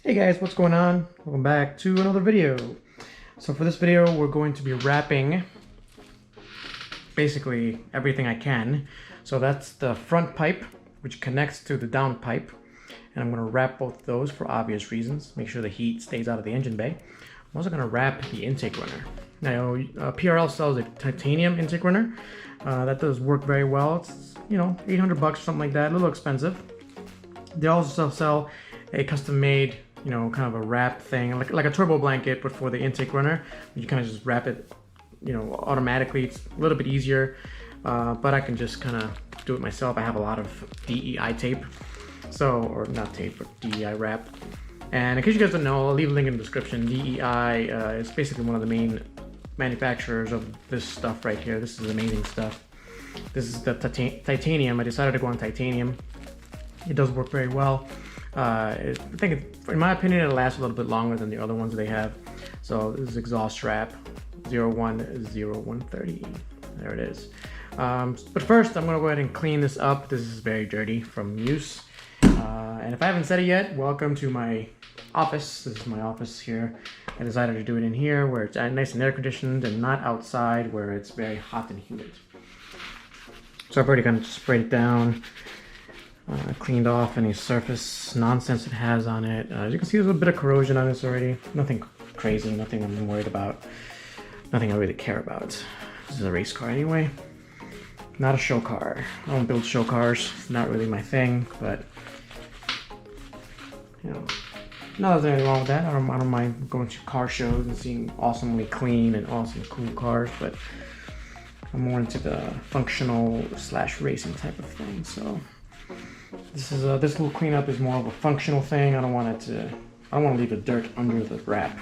Hey guys, what's going on? Welcome back to another video. So for this video, we're going to be wrapping basically everything I can. So that's the front pipe, which connects to the down pipe. And I'm gonna wrap both of those for obvious reasons. Make sure the heat stays out of the engine bay. I'm also gonna wrap the intake runner. Now, PRL sells a titanium intake runner. That does work very well. It's, you know, 800 bucks or something like that, a little expensive. They also sell a custom-made, you know, kind of a wrap thing, like a turbo blanket, but for the intake runner. You kind of just wrap it, you know, automatically. It's a little bit easier, but I can just kind of do it myself. I have a lot of DEI tape, so, or not tape, but DEI wrap. And in case you guys don't know, I'll leave a link in the description. DEI is basically one of the main manufacturers of this stuff right here. This is amazing stuff. This is the titanium. I decided to go on titanium. It does work very well. I think, in my opinion, it'll last a little bit longer than the other ones they have. So this is exhaust strap 010130. There it is. But first, I'm gonna go ahead and clean this up. This is very dirty from use. And if I haven't said it yet, welcome to my office. This is my office here. I decided to do it in here where it's nice and air conditioned and not outside where it's very hot and humid. So I've already kind of sprayed it down. Cleaned off any surface nonsense it has on it. As you can see, there's a bit of corrosion on this already. Nothing crazy, nothing I'm worried about. Nothing I really care about. This is a race car anyway. Not a show car. I don't build show cars. It's not really my thing, but you know, no, there's anything wrong with that. I don't mind going to car shows and seeing awesomely clean and awesome cool cars, but I'm more into the functional / racing type of thing. So this is this little cleanup is more of a functional thing. I don't want to leave the dirt under the wrap.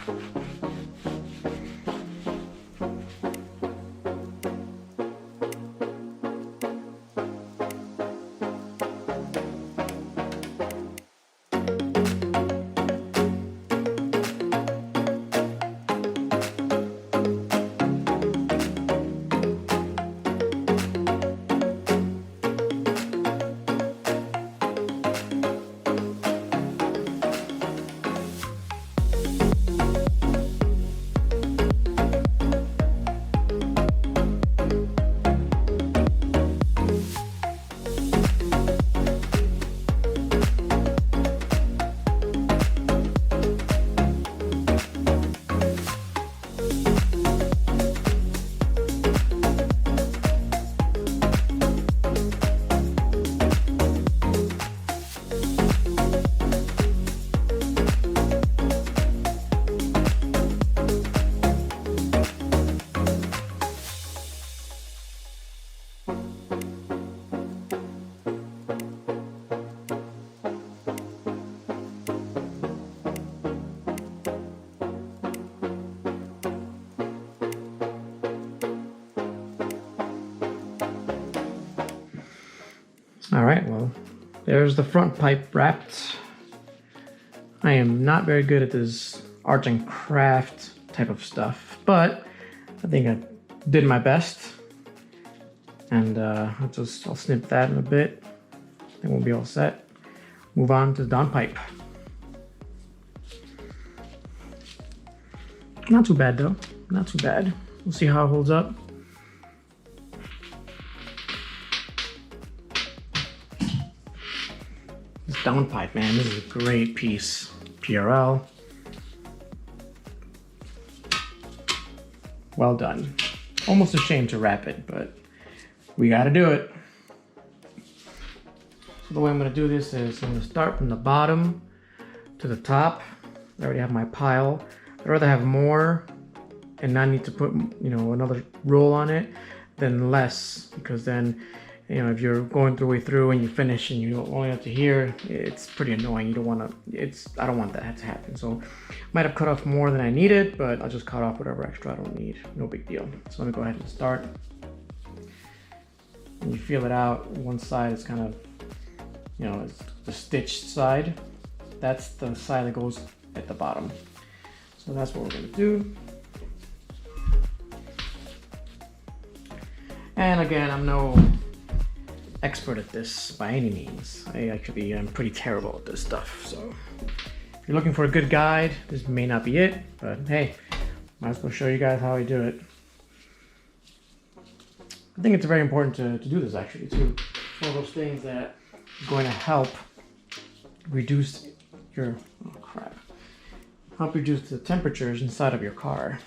All right, well, there's the front pipe wrapped. I am not very good at this arts and craft type of stuff, but I think I did my best. And I'll snip that in a bit. Then we'll be all set. Move on to the down pipe. Not too bad though, not too bad. We'll see how it holds up. Down pipe, man, this is a great piece. PRL. Well done. Almost a shame to wrap it, but we gotta do it. So the way I'm gonna do this is I'm gonna start from the bottom to the top. I already have my pile. I'd rather have more and not need to put, you know, another roll on it than less, because then, you know, if you're going the way through and you finish and you only have to here, it's pretty annoying. You don't want to, I don't want that to happen. So might have cut off more than I needed, but I'll just cut off whatever extra I don't need. No big deal. So let me go ahead and start. And you feel it out. One side is kind of, you know, it's the stitched side. That's the side that goes at the bottom. So that's what we're going to do. And again, I'm no expert at this by any means. I actually am pretty terrible at this stuff, so If you're looking for a good guide, this may not be it, but hey, might as well show you guys how I do it. I think it's very important to do this actually too. It's one of those things that is going to help reduce your, help reduce the temperatures inside of your car.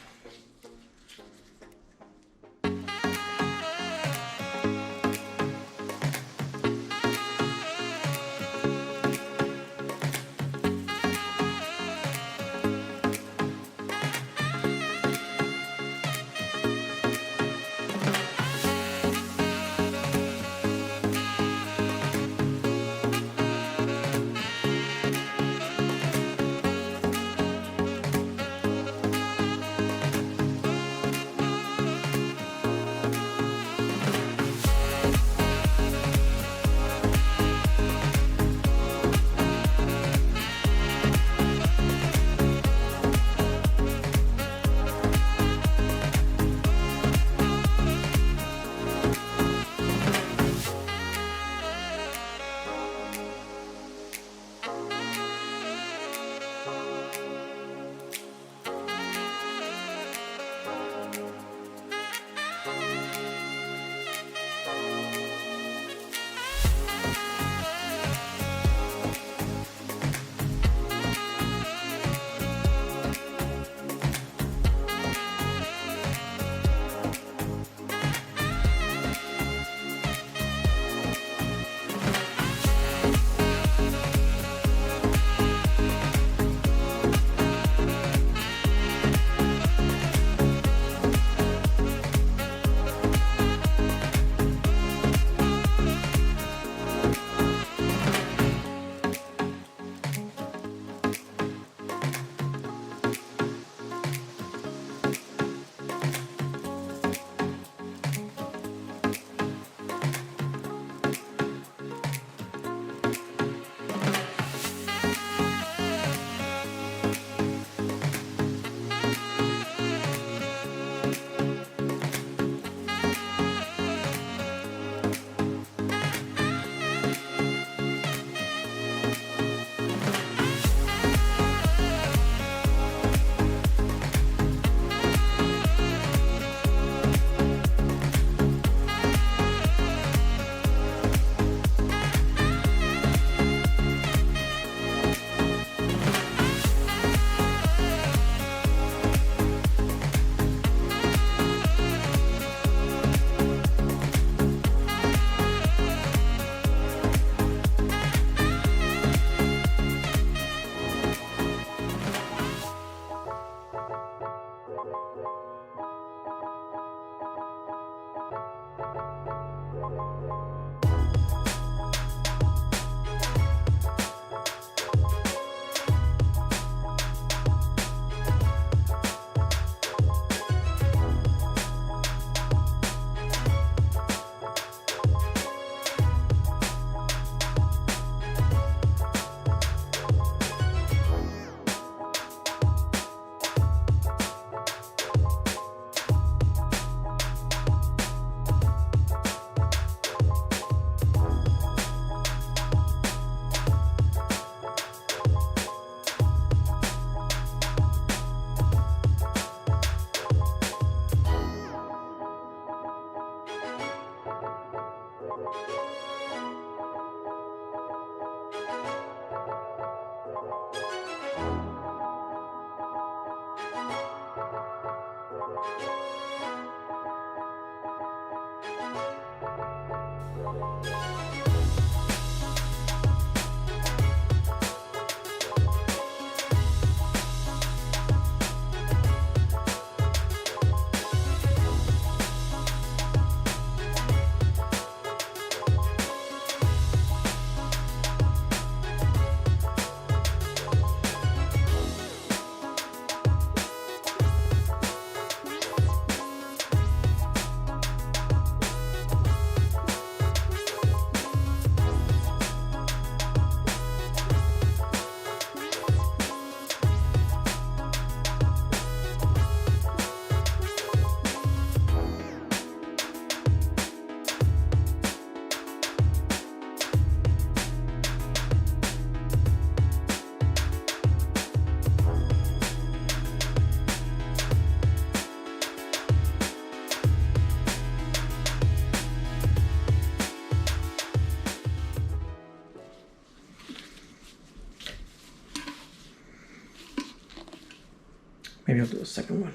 Maybe I'll do a second one.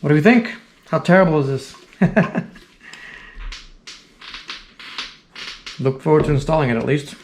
What do we think? How terrible is this? Look forward to installing it at least.